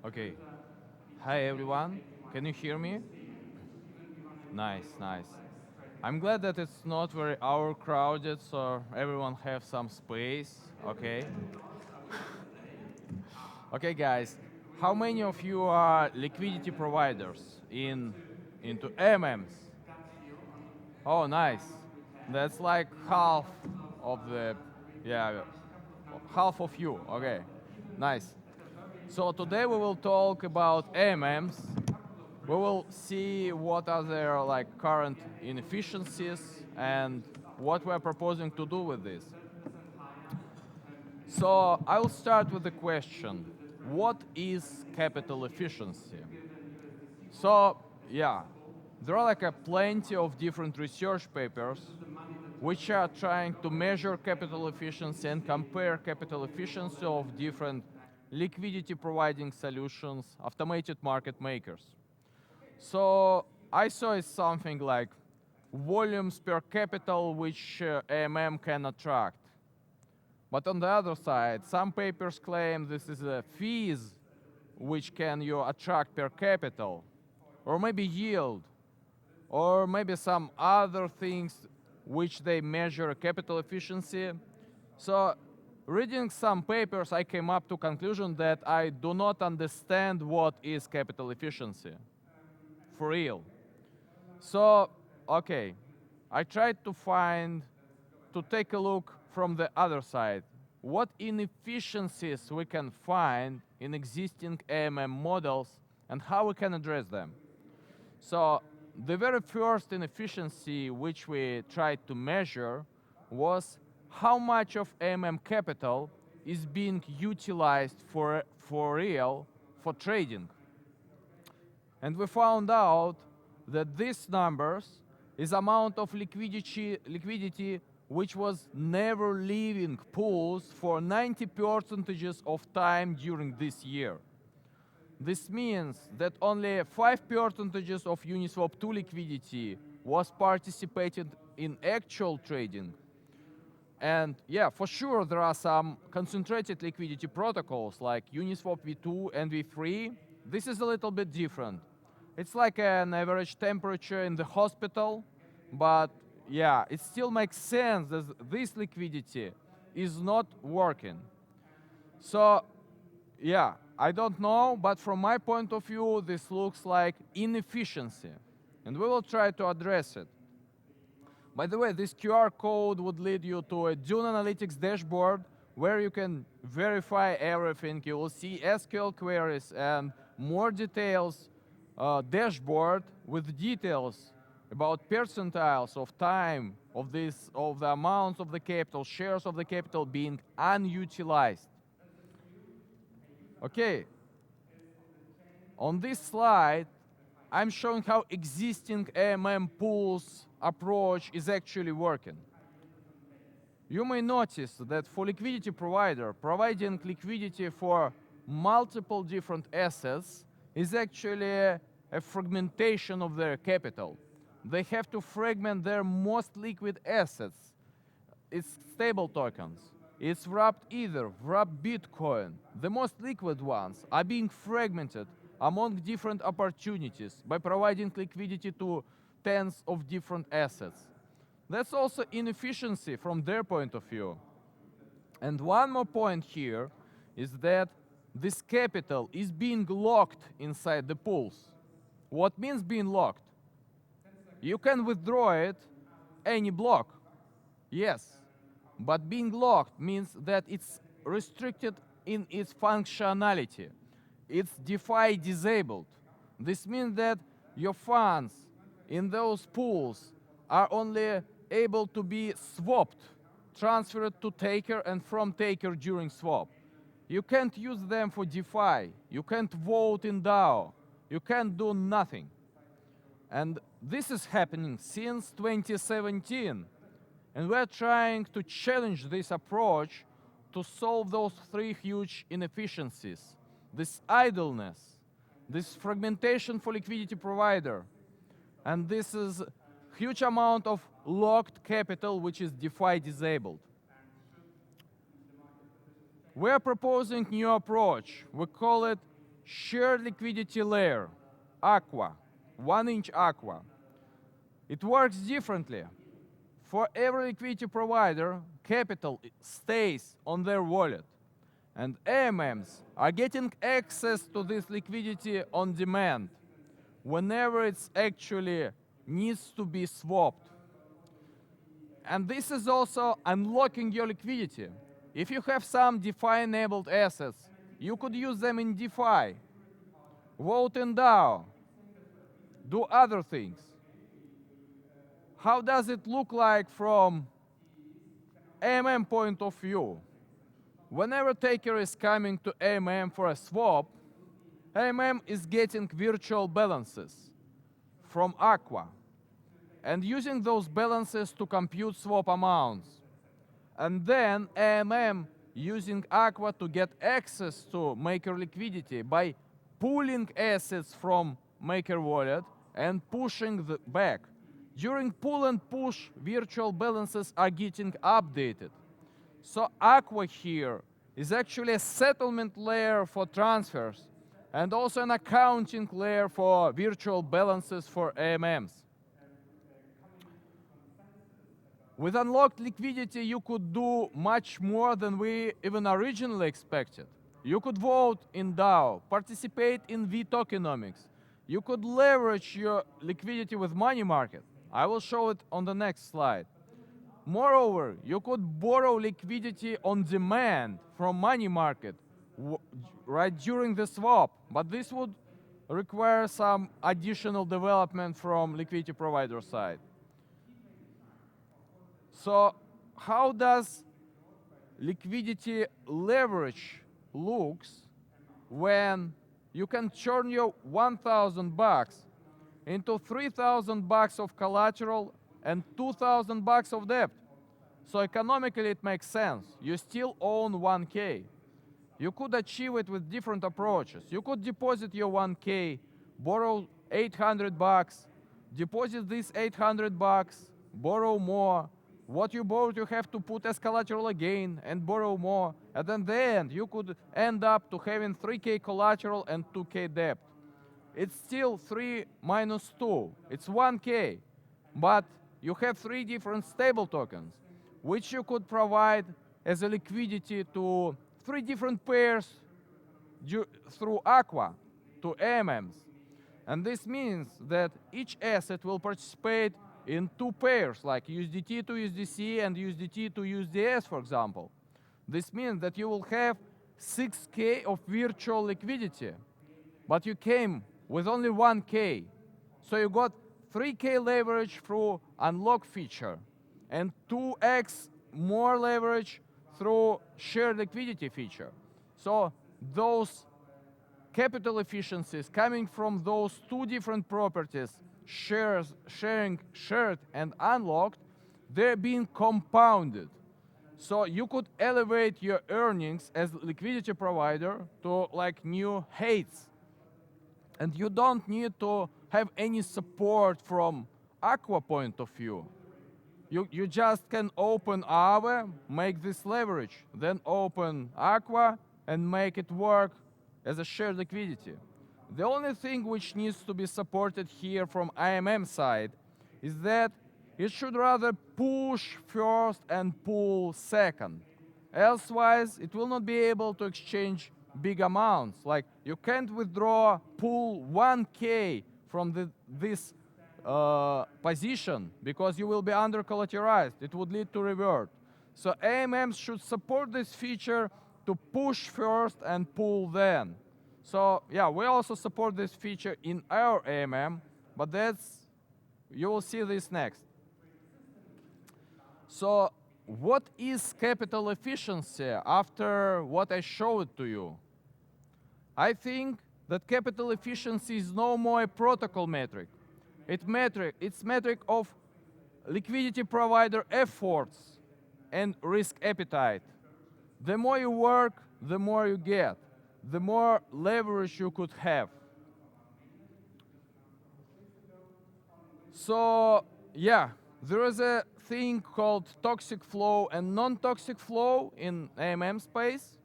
Okay. Hi everyone. Can you hear me? Nice, nice. I'm glad that it's not very overcrowded, so everyone have some space. Okay. Okay, guys. How many of you are liquidity providers into AMMs? Oh, nice. That's like half of the, yeah, half of you. Okay, nice. So today we will talk about AMMs. We will see what are their like current inefficiencies and what we're proposing to do with this. So I'll start with the question, what is capital efficiency? So yeah, there are like a plenty of different research papers which are trying to measure capital efficiency and compare capital efficiency of different liquidity providing solutions, automated market makers. So I saw it's something like volumes per capital which AMM can attract. But on the other side, some papers claim this is a fees which can you attract per capital, or maybe yield, or maybe some other things which they measure capital efficiency. So reading some papers, I came up to conclusion that I do not understand what is capital efficiency for real. So, okay, I tried to take a look from the other side. What inefficiencies we can find in existing AMM models and how we can address them. So, the very first inefficiency which we tried to measure was how much of AMM capital is being utilized for real for trading. And we found out that these numbers is amount of liquidity which was never leaving pools for 90% of time during this year. This means that only 5% of Uniswap 2 liquidity was participated in actual trading. And yeah, for sure there are some concentrated liquidity protocols like Uniswap v2 and v3. This is a little bit different. It's like an average temperature in the hospital, but yeah, it still makes sense that this liquidity is not working. So yeah, I don't know, but from my point of view, this looks like inefficiency, and we will try to address it. By the way, this QR code would lead you to a Dune Analytics dashboard where you can verify everything. You will see SQL queries and more details dashboard with details about percentiles of time of the amounts of the capital, shares of the capital being unutilized. Okay, on this slide, I'm showing how existing AMM pools approach is actually working. You may notice that for liquidity provider, providing liquidity for multiple different assets is actually a fragmentation of their capital. They have to fragment their most liquid assets. It's stable tokens. It's wrapped Ether, wrapped Bitcoin. The most liquid ones are being fragmented among different opportunities by providing liquidity to tens of different assets. That's also inefficiency from their point of view. And one more point here is that this capital is being locked inside the pools. What means being locked? You can withdraw it any block, yes, but being locked means that it's restricted in its functionality. It's DeFi disabled. This means that your funds in those pools are only able to be swapped, transferred to taker and from taker during swap. You can't use them for DeFi. You can't vote in DAO. You can't do nothing. And this is happening since 2017. And we're trying to challenge this approach to solve those three huge inefficiencies. This idleness, this fragmentation for liquidity provider, and this is huge amount of locked capital which is DeFi disabled. We are proposing new approach. We call it shared liquidity layer, Aqua, 1-inch Aqua. It works differently. For every liquidity provider, capital stays on their wallet. And AMMs are getting access to this liquidity on demand whenever it's actually needs to be swapped. And this is also unlocking your liquidity. If you have some DeFi-enabled assets, you could use them in DeFi, vote in DAO, do other things. How does it look like from AMM point of view? Whenever taker is coming to AMM for a swap, AMM is getting virtual balances from Aqua and using those balances to compute swap amounts. And then AMM using Aqua to get access to Maker liquidity by pulling assets from Maker wallet and pushing back. During pull and push, virtual balances are getting updated. So Aqua here is actually a settlement layer for transfers and also an accounting layer for virtual balances for AMMs. With unlocked liquidity, you could do much more than we even originally expected. You could vote in DAO, participate in V-tokenomics. You could leverage your liquidity with money market. I will show it on the next slide. Moreover, you could borrow liquidity on demand from money market right during the swap, but this would require some additional development from liquidity provider side. So how does liquidity leverage looks when you can turn your $1,000 into $3,000 of collateral and $2,000 of debt? So economically it makes sense. You still own 1K. You could achieve it with different approaches. You could deposit your 1K, borrow $800, deposit this $800, borrow more. What you borrowed, you have to put as collateral again and borrow more. And then the end, you could end up to having 3K collateral and 2K debt. It's still 3 minus 2. It's 1K. But you have 3 different stable tokens, which you could provide as a liquidity to 3 different pairs through Aqua to AMMs. And this means that each asset will participate in 2 pairs, like USDT to USDC and USDT to USDS, for example. This means that you will have 6K of virtual liquidity, but you came with only 1K. So you got 3K leverage through unlock feature and 2x more leverage through shared liquidity feature. So those capital efficiencies coming from those 2 different properties, sharing, shared, and unlocked, they're being compounded. So you could elevate your earnings as liquidity provider to like new heights. And you don't need to have any support from Aqua point of view. You just can open Aave, make this leverage, then open Aqua and make it work as a shared liquidity. The only thing which needs to be supported here from AMM side is that it should rather push first and pull second. Elsewise, it will not be able to exchange big amounts. Like you can't withdraw, pull 1K from this position because you will be under collateralized. It would lead to revert. So AMMs should support this feature to push first and pull then. So yeah, we also support this feature in our AMM, but you will see this next. So what is capital efficiency after what I showed to you? I think that capital efficiency is no more a protocol metric. It's metric of liquidity provider efforts and risk appetite. The more you work, the more you get, the more leverage you could have. So yeah, there is a thing called toxic flow and non-toxic flow in AMM space,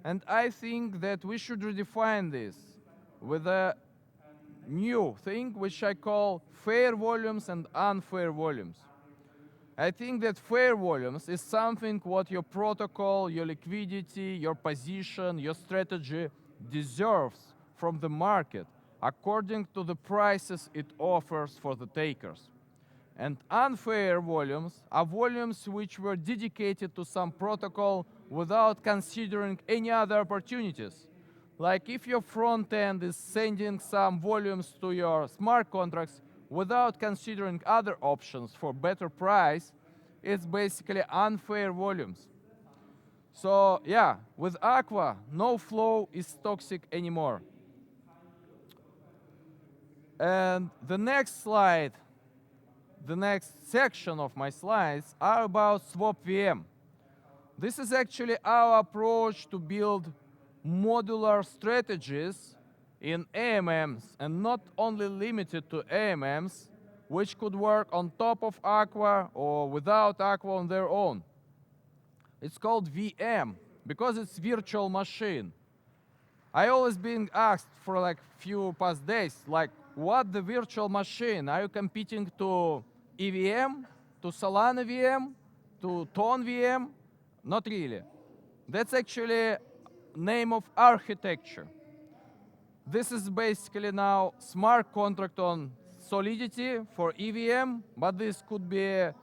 and I think that we should redefine this. with a new thing which I call fair volumes and unfair volumes. I think that fair volumes is something what your protocol, your liquidity, your position, your strategy deserves from the market according to the prices it offers for the takers. And unfair volumes are volumes which were dedicated to some protocol without considering any other opportunities. Like if your front end is sending some volumes to your smart contracts without considering other options for better price, it's basically unfair volumes. So yeah, with Aqua, no flow is toxic anymore. And the next slide, the next section of my slides are about Swap VM. This is actually our approach to build modular strategies in AMMs, and not only limited to AMMs, which could work on top of Aqua or without Aqua on their own. It's called VM because it's virtual machine. I always been asked for like few past days, like, what the virtual machine? Are you competing to EVM, to Solana VM, to Ton VM? Not really. That's actually name of architecture. This is basically now smart contract on Solidity for EVM, but this could be a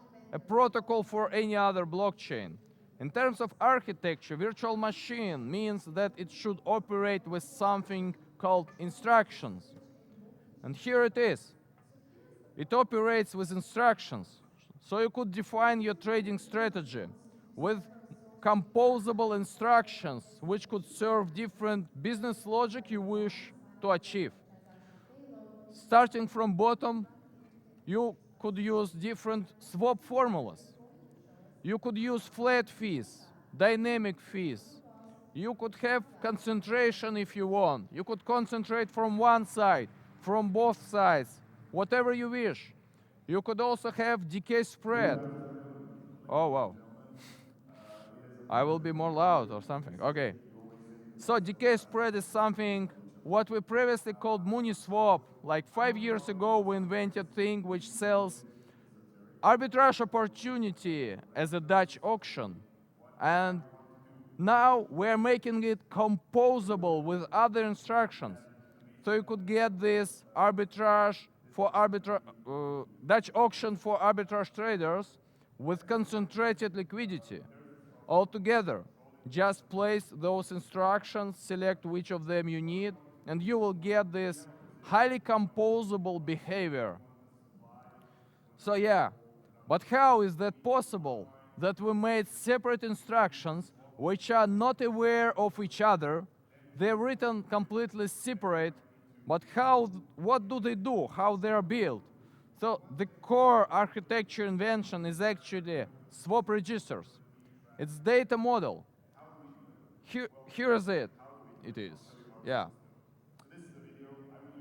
protocol for any other blockchain. In terms of architecture, virtual machine means that it should operate with something called instructions. And here it is. It operates with instructions. So you could define your trading strategy with composable instructions which could serve different business logic you wish to achieve. Starting from bottom, you could use different swap formulas. You could use flat fees, dynamic fees. You could have concentration if you want. You could concentrate from one side, from both sides, whatever you wish. You could also have decay spread. Oh, wow. I will be more loud or something. Okay. So decay spread is something what we previously called Muni swap. Like 5 years ago, we invented thing which sells arbitrage opportunity as a Dutch auction. And now we're making it composable with other instructions. So you could get this arbitrage for Dutch auction for arbitrage traders with concentrated liquidity. Altogether, just place those instructions, select which of them you need, and you will get this highly composable behavior. So yeah, but how is that possible? That we made separate instructions which are not aware of each other. They're written completely separate, but what do they do? How they are built? So the core architecture invention is actually swap registers. It's data model. Here is it. It is, yeah.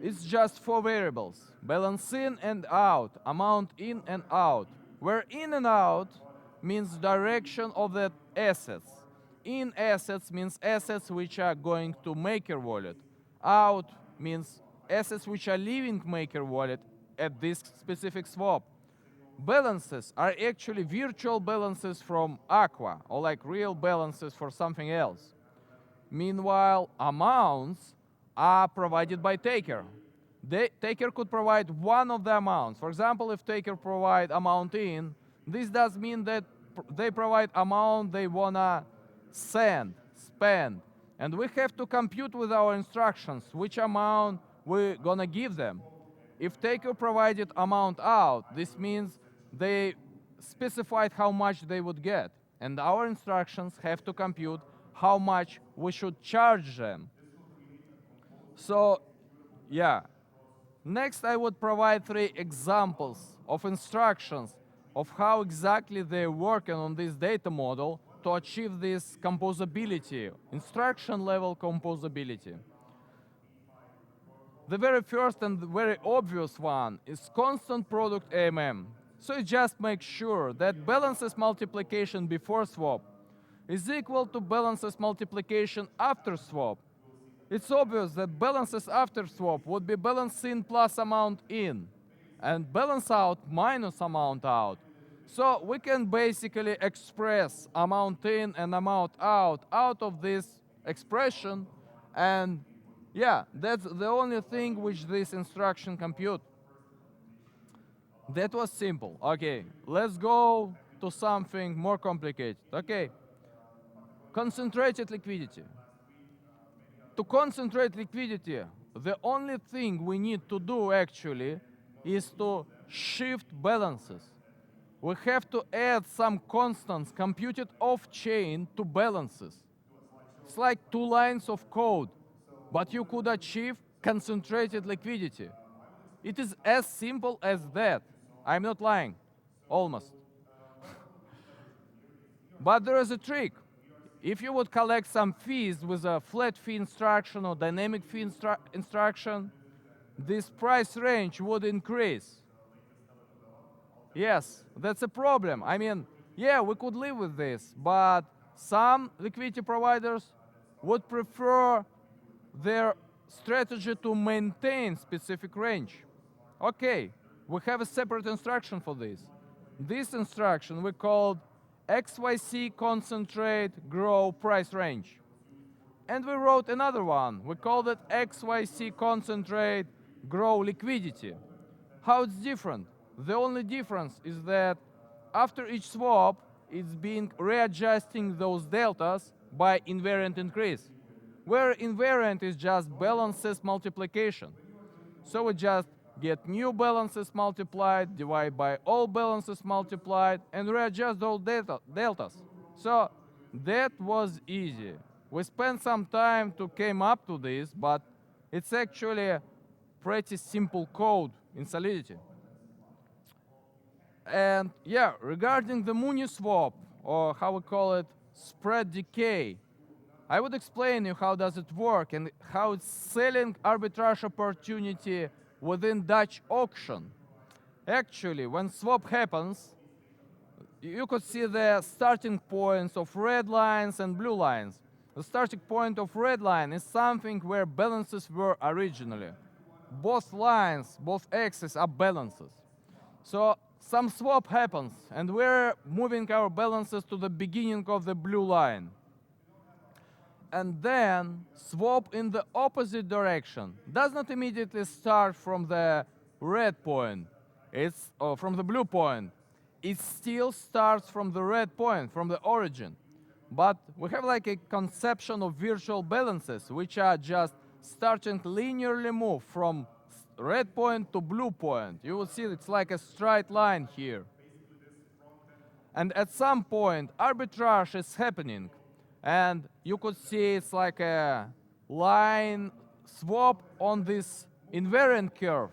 It's just 4 variables: balance in and out, amount in and out. Where in and out means direction of the assets. In assets means assets which are going to Maker wallet. Out means assets which are leaving Maker wallet at this specific swap. Balances are actually virtual balances from Aqua, or like real balances for something else. Meanwhile, amounts are provided by taker. The taker could provide one of the amounts. For example, if taker provide amount in, this does mean that they provide amount they wanna send, spend. And we have to compute with our instructions which amount we're gonna give them. If taker provided amount out, this means they specified how much they would get. And our instructions have to compute how much we should charge them. So, yeah. Next, I would provide 3 examples of instructions of how exactly they're working on this data model to achieve this composability, instruction level composability. The very first and very obvious one is constant product AMM. So it just makes sure that balances multiplication before swap is equal to balances multiplication after swap. it's obvious that balances after swap would be balance in plus amount in, and balance out minus amount out. So we can basically express amount in and amount out of this expression, and yeah, that's the only thing which this instruction compute. That was simple. Okay, let's go to something more complicated. Okay, concentrated liquidity. To concentrate liquidity, the only thing we need to do actually is to shift balances. We have to add some constants computed off-chain to balances. It's like two lines of code, but you could achieve concentrated liquidity. It is as simple as that. I'm not lying, almost. But there is a trick. If you would collect some fees with a flat fee instruction or dynamic fee instruction, this price range would increase. Yes, that's a problem. I mean, yeah, we could live with this, but some liquidity providers would prefer their strategy to maintain specific range. Okay, we have a separate instruction for this. This instruction we called XYC concentrate grow price range. And we wrote another one. We called it XYC concentrate grow liquidity. How it's different? The only difference is that after each swap, it's being readjusting those deltas by invariant increase, where invariant is just balances multiplication. So we just get new balances multiplied, divide by all balances multiplied, and readjust those deltas. So that was easy. We spent some time to came up to this, but it's actually a pretty simple code in Solidity. And yeah, regarding the Mooney swap, or how we call it, spread decay, I would explain you how does it work and how it's selling arbitrage opportunity within Dutch auction. Actually, when swap happens, you could see the starting points of red lines and blue lines. The starting point of red line is something where balances were originally. Both lines, both axes are balances. So some swap happens, and we're moving our balances to the beginning of the blue line. And then swap in the opposite direction does not immediately start from the red point. It's from the blue point. It still starts from the red point, from the origin. But we have like a conception of virtual balances, which are just starting linearly move from red point to blue point. You will see it's like a straight line here. And at some point, arbitrage is happening. And you could see it's like a line swap on this invariant curve.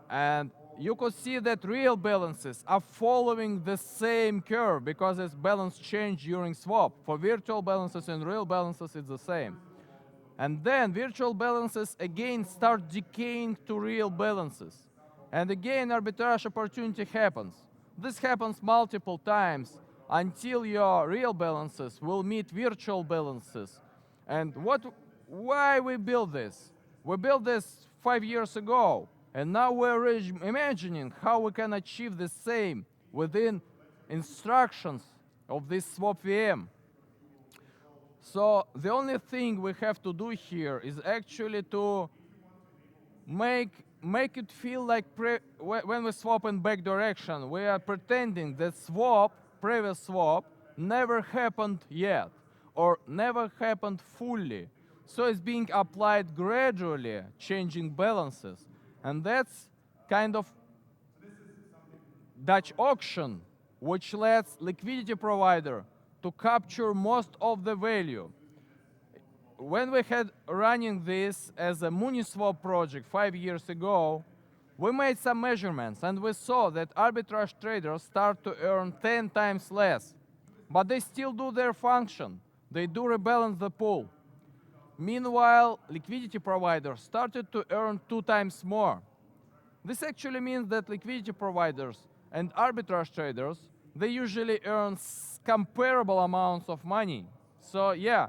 And you could see that real balances are following the same curve because it's balance change during swap. For virtual balances and real balances, it's the same. And then virtual balances again start decaying to real balances. And again, arbitrage opportunity happens. This happens multiple times until your real balances will meet virtual balances. And why we built this? We built this 5 years ago. And now we're imagining how we can achieve the same within instructions of this swap VM. So the only thing we have to do here is actually to make it feel like when we swap in back direction, we are pretending that previous swap, never happened yet, or never happened fully. So it's being applied gradually, changing balances. And that's kind of Dutch auction, which lets liquidity provider to capture most of the value. When we had running this as a Mooniswap project 5 years ago, we made some measurements and we saw that arbitrage traders start to earn 10 times less. But they still do their function. They do rebalance the pool. Meanwhile, liquidity providers started to earn 2 times more. This actually means that liquidity providers and arbitrage traders, they usually earn comparable amounts of money. So yeah,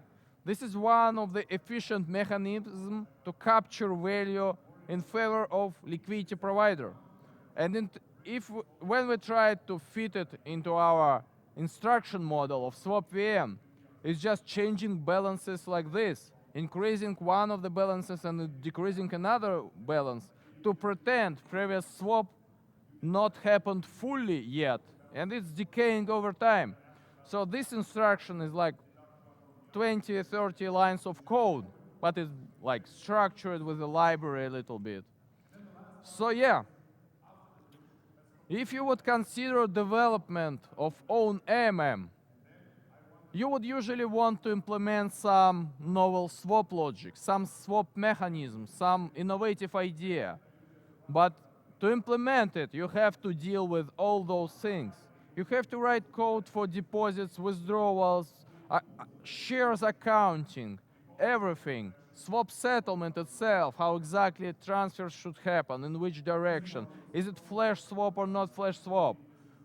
This is one of the efficient mechanisms to capture value in favor of liquidity provider. And when we try to fit it into our instruction model of swap VM, it's just changing balances like this, increasing one of the balances and decreasing another balance to pretend previous swap not happened fully yet, and it's decaying over time. So this instruction is like 20, 30 lines of code, but it's like structured with the library a little bit. So yeah, if you would consider development of own AMM, you would usually want to implement some novel swap logic, some swap mechanism, some innovative idea. But to implement it, you have to deal with all those things. You have to write code for deposits, withdrawals, shares accounting, everything. Swap settlement itself, how exactly transfers should happen, in which direction. Is it flash swap or not flash swap?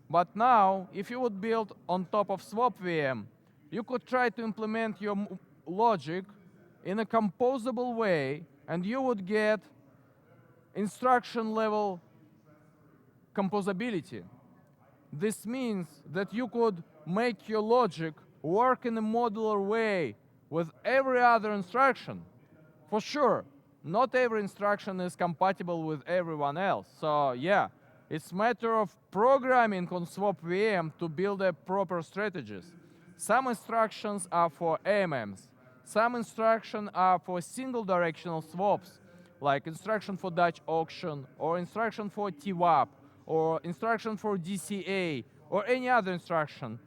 But now, if you would build on top of swap VM, you could try to implement your logic in a composable way, and you would get instruction level composability. This means that you could make your logic work in a modular way with every other instruction. For sure, not every instruction is compatible with everyone else. So yeah, it's a matter of programming on swap VM to build a proper strategies. Some instructions are for AMMs. Some instructions are for single directional swaps, like instruction for Dutch auction, or instruction for TWAP, or instruction for DCA, or any other instruction.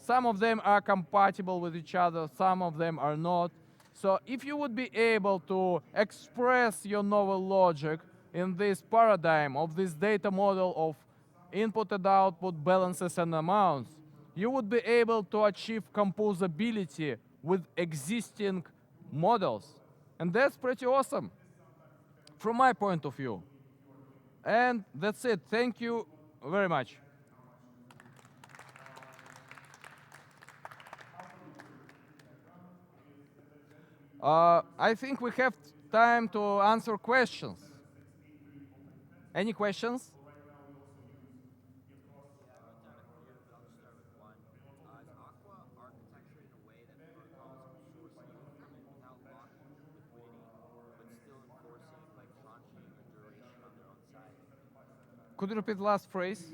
Some of them are compatible with each other, some of them are not. So if you would be able to express your novel logic in this paradigm of this data model of input and output balances and amounts, you would be able to achieve composability with existing models. And that's pretty awesome from my point of view. And that's it. Thank you very much. I think we have time to answer questions. Any questions? Could you repeat the last phrase?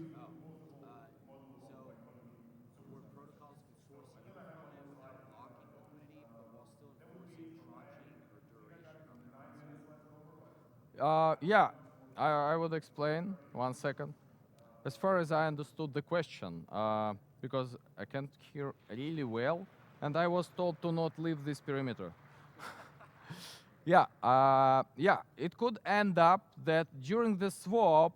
Yeah, I would explain. 1 second. As far as I understood the question, because I can't hear really well, and I was told to not leave this perimeter. Yeah, it could end up that during the swap,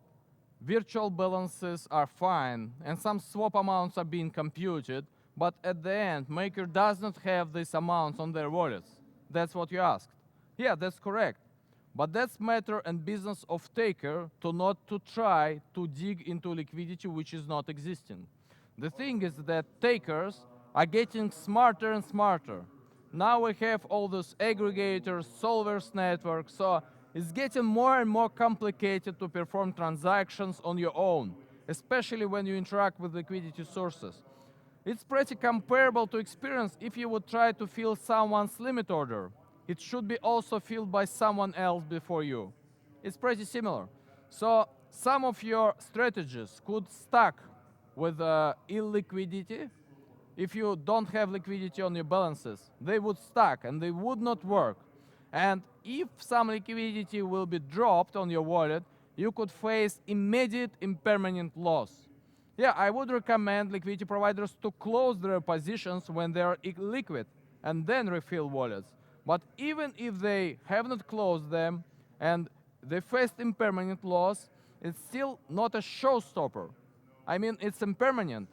virtual balances are fine, and some swap amounts are being computed, but at the end, maker does not have these amounts on their wallets. That's what you asked. Yeah, that's correct. But that's matter and business of taker to not to try to dig into liquidity which is not existing. The thing is that takers are getting smarter and smarter. Now we have all those aggregators, solvers networks, so it's getting more and more complicated to perform transactions on your own, especially when you interact with liquidity sources. It's pretty comparable to experience if you would try to fill someone's limit order. It should be also filled by someone else before you. It's pretty similar. So some of your strategies could stack with illiquidity. If you don't have liquidity on your balances, they would stack and they would not work. And if some liquidity will be dropped on your wallet, you could face immediate impermanent loss. Yeah, I would recommend liquidity providers to close their positions when they are illiquid and then refill wallets. But even if they have not closed them and they faced impermanent loss, it's still not a showstopper. I mean, it's impermanent.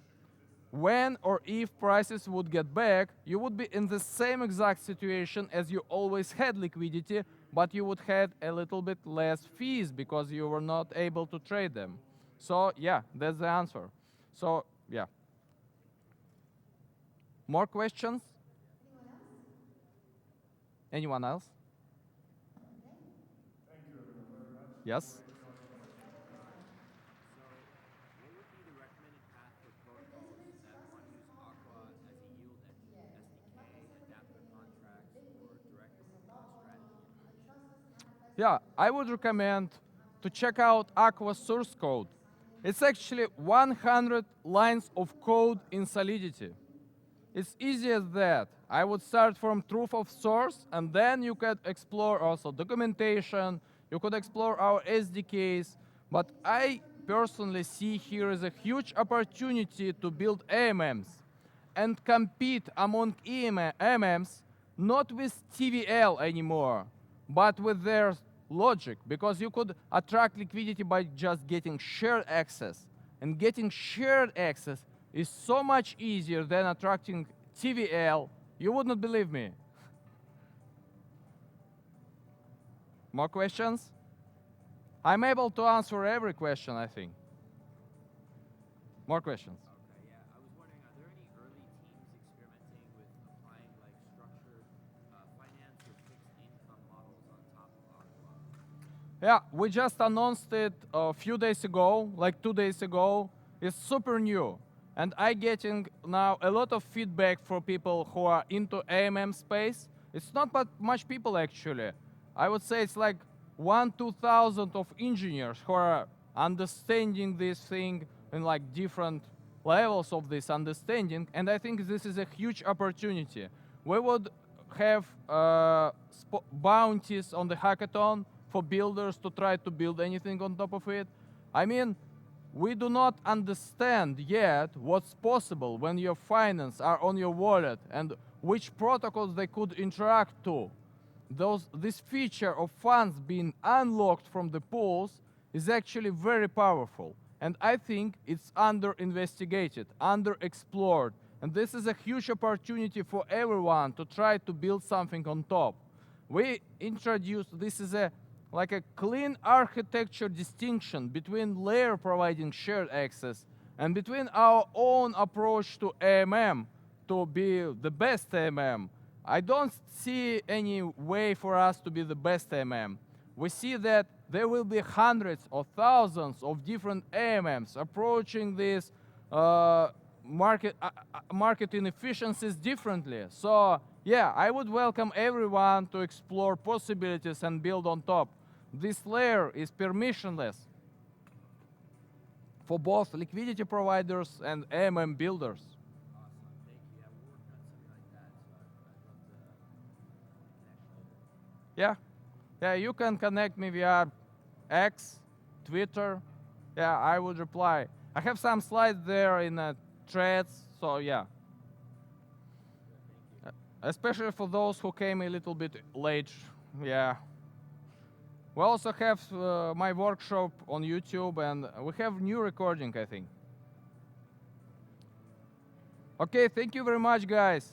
When or if prices would get back, you would be in the same exact situation as you always had liquidity, but you would have a little bit less fees because you were not able to trade them. So yeah, that's the answer. So yeah. More questions? Anyone else? Yes? Yeah, I would recommend to check out Aqua's source code. It's actually 100 lines of code in Solidity. It's easy as that. I would start from truth of source, and then you could explore also documentation, you could explore our SDKs, but I personally see here as a huge opportunity to build AMMs and compete among AMMs not with TVL anymore, but with their logic, because you could attract liquidity by just getting shared access. And getting shared access is so much easier than attracting TVL. You would not believe me. More questions? I'm able to answer every question, I think. More questions? Yeah, we just announced it a few days ago, like 2 days ago. It's super new. And I'm getting now a lot of feedback for people who are into AMM space. It's not that much people, actually. I would say it's like 2,000 of engineers who are understanding this thing in like different levels of this understanding. And I think this is a huge opportunity. We would have bounties on the hackathon for builders to try to build anything on top of it. I mean, we do not understand yet what's possible when your finance are on your wallet and which protocols they could interact to. This feature of funds being unlocked from the pools is actually very powerful. And I think it's under-investigated, under-explored. And this is a huge opportunity for everyone to try to build something on top. We introduced, this is like a clean architecture distinction between layer providing shared access and between our own approach to AMM to be the best AMM. I don't see any way for us to be the best AMM. We see that there will be hundreds or thousands of different AMMs approaching these market inefficiencies differently. So yeah, I would welcome everyone to explore possibilities and build on top. This layer is permissionless for both liquidity providers and AMM builders. Yeah, you can connect me via X, Twitter. Yeah, I would reply. I have some slides there in threads, so yeah. Especially for those who came a little bit late, yeah. We also have my workshop on YouTube, and we have new recording, I think. Okay, thank you very much, guys.